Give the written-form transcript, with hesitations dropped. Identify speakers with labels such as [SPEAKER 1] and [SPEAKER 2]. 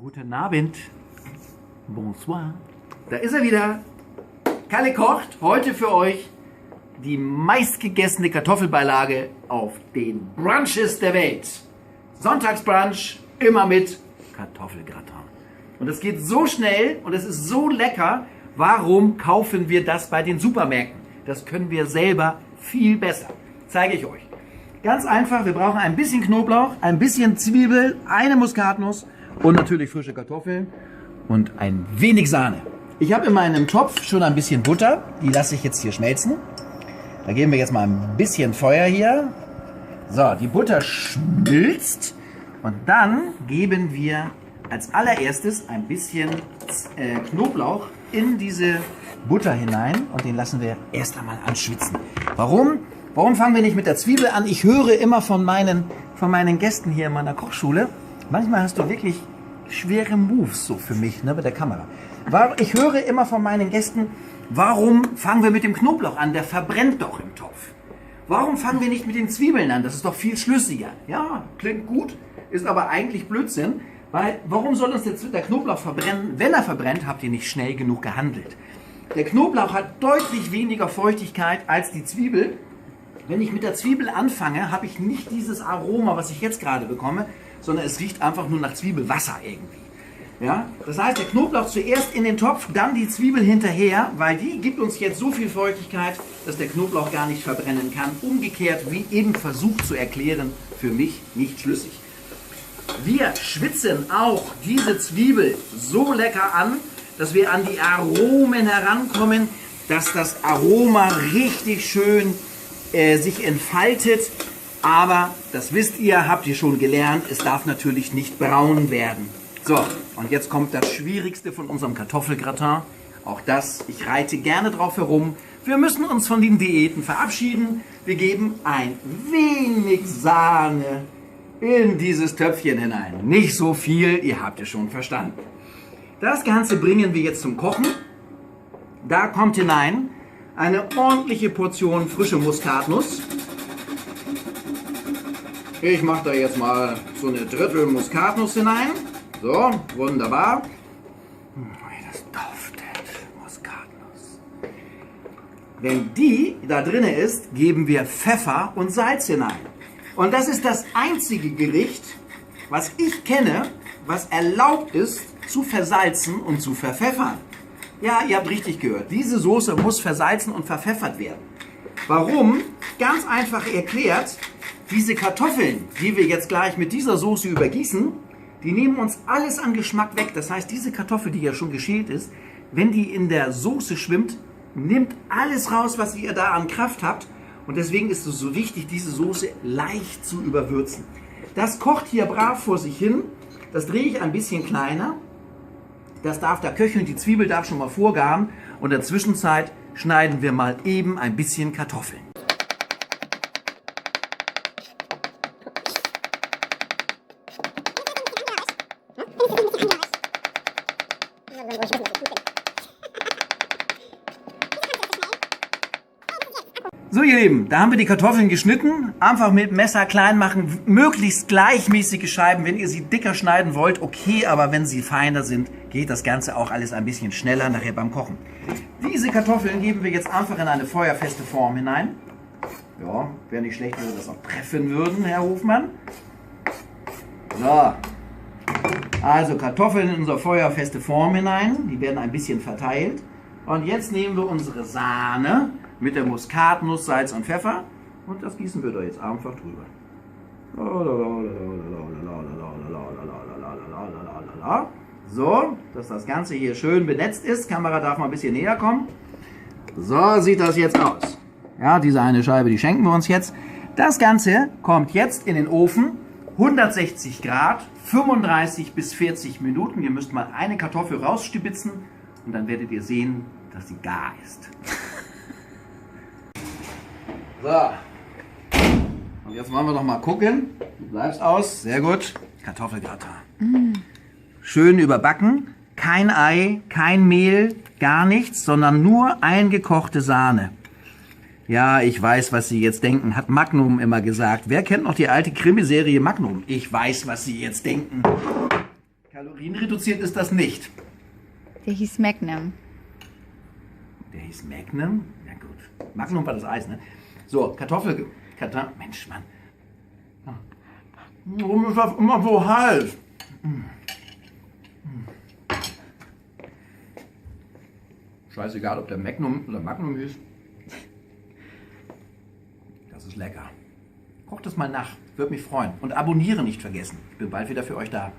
[SPEAKER 1] Guten Abend. Bonsoir. Da ist er wieder. Kalle kocht heute für euch die meistgegessene Kartoffelbeilage auf den Brunches der Welt. Sonntagsbrunch immer mit Kartoffelgratin. Und es geht so schnell und es ist so lecker. Warum kaufen wir das bei den Supermärkten? Das können wir selber viel besser. Zeige ich euch. Ganz einfach, wir brauchen ein bisschen Knoblauch, ein bisschen Zwiebel, eine Muskatnuss und natürlich frische Kartoffeln und ein wenig Sahne. Ich habe in meinem Topf schon ein bisschen Butter, die lasse ich jetzt hier schmelzen. Da geben wir jetzt mal ein bisschen Feuer hier. So, die Butter schmilzt und dann geben wir als allererstes ein bisschen Knoblauch in diese Butter hinein und den lassen wir erst einmal anschwitzen. Warum? Warum fangen wir nicht mit der Zwiebel an? Ich höre immer von meinen Gästen hier in meiner Kochschule, manchmal hast du wirklich schwere Moves so für mich, ne, mit der Kamera. Ich höre immer von meinen Gästen, warum fangen wir mit dem Knoblauch an? Der verbrennt doch im Topf. Warum fangen wir nicht mit den Zwiebeln an? Das ist doch viel schlüssiger. Ja, klingt gut, ist aber eigentlich Blödsinn, weil warum soll uns jetzt der Knoblauch verbrennen? Wenn er verbrennt, habt ihr nicht schnell genug gehandelt. Der Knoblauch hat deutlich weniger Feuchtigkeit als die Zwiebel. Wenn ich mit der Zwiebel anfange, habe ich nicht dieses Aroma, was ich jetzt gerade bekomme, sondern es riecht einfach nur nach Zwiebelwasser irgendwie. Ja? Das heißt, der Knoblauch zuerst in den Topf, dann die Zwiebel hinterher, weil die gibt uns jetzt so viel Feuchtigkeit, dass der Knoblauch gar nicht verbrennen kann. Umgekehrt, wie eben versucht zu erklären, für mich nicht schlüssig. Wir schwitzen auch diese Zwiebel so lecker an, dass wir an die Aromen herankommen, dass das Aroma richtig schön sich entfaltet, aber das wisst ihr, habt ihr schon gelernt, es darf natürlich nicht braun werden. So, und jetzt kommt das Schwierigste von unserem Kartoffelgratin. Auch das, ich reite gerne drauf herum. Wir müssen uns von den Diäten verabschieden. Wir geben ein wenig Sahne in dieses Töpfchen hinein. Nicht so viel, ihr habt es schon verstanden. Das Ganze bringen wir jetzt zum Kochen. Da kommt hinein eine ordentliche Portion frische Muskatnuss. Ich mache da jetzt mal so eine Drittel Muskatnuss hinein. So, wunderbar. Das duftet, Muskatnuss. Wenn die da drin ist, geben wir Pfeffer und Salz hinein. Und das ist das einzige Gericht, was ich kenne, was erlaubt ist, zu versalzen und zu verpfeffern. Ja, ihr habt richtig gehört. Diese Soße muss versalzen und verpfeffert werden. Warum? Ganz einfach erklärt, diese Kartoffeln, die wir jetzt gleich mit dieser Soße übergießen, die nehmen uns alles an Geschmack weg. Das heißt, diese Kartoffel, die ja schon geschält ist, wenn die in der Soße schwimmt, nimmt alles raus, was ihr da an Kraft habt. Und deswegen ist es so wichtig, diese Soße leicht zu überwürzen. Das kocht hier brav vor sich hin. Das drehe ich ein bisschen kleiner. Das darf da köcheln, die Zwiebel darf schon mal vorgaren. Und in der Zwischenzeit schneiden wir mal eben ein bisschen Kartoffeln. So ihr Lieben, da haben wir die Kartoffeln geschnitten, einfach mit Messer klein machen, möglichst gleichmäßige Scheiben. Wenn ihr sie dicker schneiden wollt, okay, aber wenn sie feiner sind, geht das Ganze auch alles ein bisschen schneller nachher beim Kochen. Diese Kartoffeln geben wir jetzt einfach in eine feuerfeste Form hinein. Ja, wäre nicht schlecht, wenn wir das auch treffen würden, Herr Hofmann. So, also Kartoffeln in unsere feuerfeste Form hinein, die werden ein bisschen verteilt. Und jetzt nehmen wir unsere Sahne mit der Muskatnuss, Salz und Pfeffer und das gießen wir da jetzt einfach drüber. So, dass das Ganze hier schön benetzt ist. Kamera darf mal ein bisschen näher kommen. So sieht das jetzt aus. Ja, diese eine Scheibe, die schenken wir uns jetzt. Das Ganze kommt jetzt in den Ofen, 160 Grad, 35 bis 40 Minuten. Ihr müsst mal eine Kartoffel rausstibitzen und dann werdet ihr sehen, dass sie gar ist. So, und jetzt wollen wir doch mal gucken. Du bleibst aus, sehr gut. Kartoffelgratin. Schön überbacken, kein Ei, kein Mehl, gar nichts, sondern nur eingekochte Sahne. Ja, ich weiß, was Sie jetzt denken, hat Magnum immer gesagt. Wer kennt noch die alte Krimiserie Magnum? Ich weiß, was Sie jetzt denken. Kalorienreduziert ist das nicht.
[SPEAKER 2] Der hieß Magnum.
[SPEAKER 1] Der hieß Magnum? Ja gut. Magnum war das Eis, ne? So, Mensch, Mann. Warum ist das immer so heiß? Scheißegal, ob der Magnum oder Magnum hieß. Das ist lecker. Kocht es mal nach, würde mich freuen. Und abonnieren nicht vergessen. Ich bin bald wieder für euch da.